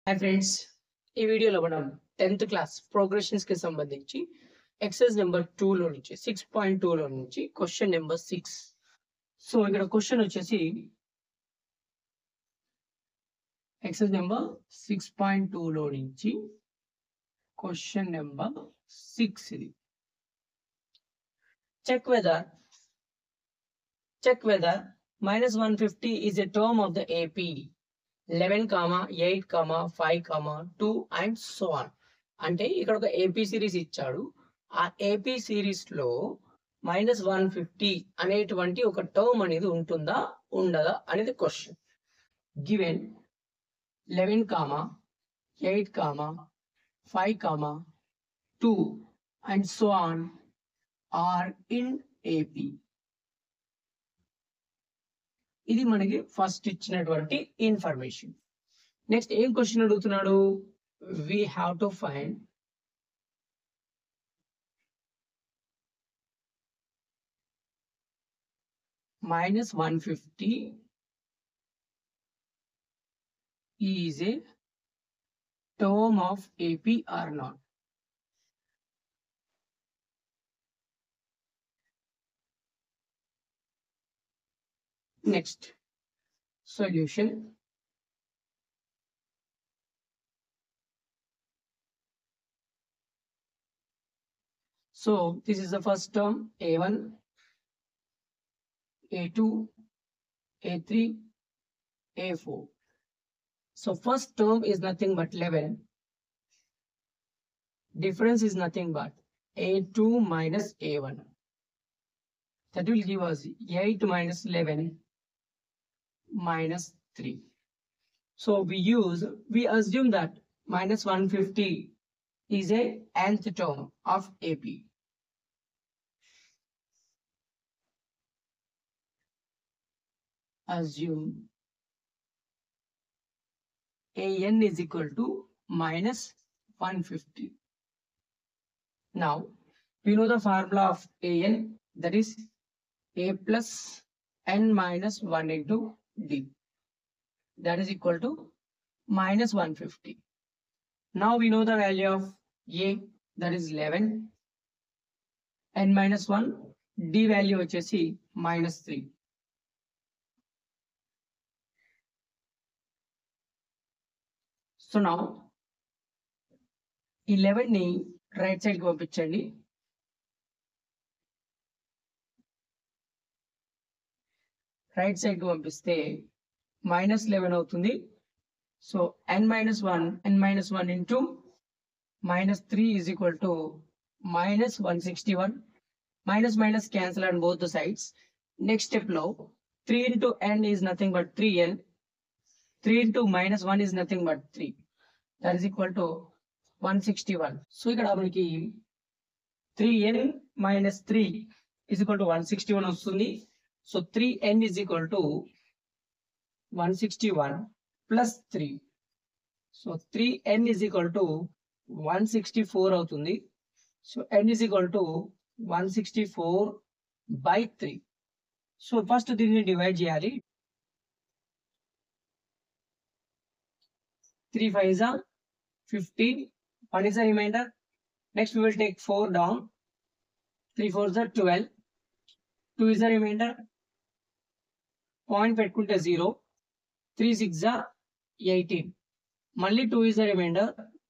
Hi friends, ఈ వీడియోలో మనం 10th క్లాస్ ప్రోగ్రెషన్స్ కి సంబంధించి ఎక్సర్సైజ్ నెంబర్ 2 లో నుంచి 6.2 లో నుంచి క్వశ్చన్ నెంబర్ 6. సో ఇక్కడ క్వశ్చన్ వచ్చేసి ఎక్సర్సైజ్ నెంబర్ 6.2 లో నుంచి క్వశ్చన్ నెంబర్ 6 ఇది. Check whether -150 is a term of the AP 11, 8, 5, 2 and so on. అంటే ఇక్కడ ఒక AP సిరీస్ ఇచ్చాడు. ఆ AP సిరీస్ లో -150 అనేటువంటి ఒక టర్మ్ అనేది ఉంటుందా ఉండదా అనేది question. Given 11, 8, 5, 2 and so on are in AP. ఇది మనకి ఫస్ట్ ఇచ్చినటువంటి ఇన్ఫర్మేషన్. నెక్స్ట్ ఏం క్వశ్చన్ అడుగుతున్నాడు? we have to find -150 is a term of AP or not. Next, solution. So this is the first term, A1, A2, A3, A4. So first term is nothing but 11. Difference is nothing but A2 minus A1. That will give us 8 minus 11 minus 3. So we assume that -150 is a nth term of AP. Assume AN is equal to -150. Now we know the formula of AN, that is A plus n minus 1 into D. That is equal to -150. Now we know the value of A, that is 11, n minus 1, D value వచ్చేసి -3. So now 11 ని right side కి పంపించండి. Right side కి పంపిస్తే -11 అవుతుంది. So n minus 1 into -3 is equal to -161. Minus cancel on both the sides. Next step లో 3 into n is nothing but 3n. 3 into -1 is nothing but 3. That is equal to 161. So ఇక్కడ మనకి 3n minus 3 is equal to 161 వస్తుంది. So 3n is equal to 161 plus 3. So 3n is equal to 164 అవుతుంది. So n is equal to 164 by 3. So first దీన్ని divide చేయాలి. 3 5s are 15. 1 is a remainder. Next we will take 4 down. 3 4s are 12. 2 is a remainder. Point పెట్టుకుంటే 0. 3 6s are 18. మళ్ళీ 2 is a remainder.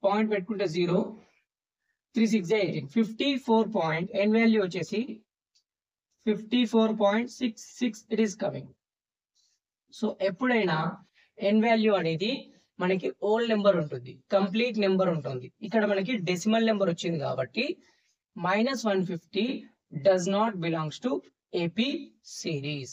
Point పెట్టుకుంటే 0. 3 6s are 18. 54 point n value వచ్చేసి 54.66 it is coming. So ఎప్పుడైనా n value అనేది మనకి old number ఉంటుంది, complete number ఉంటుంది. ఇక్కడ మనకి డెసిమల్ నెంబర్ వచ్చింది కాబట్టి -150 does not belongs to AP series.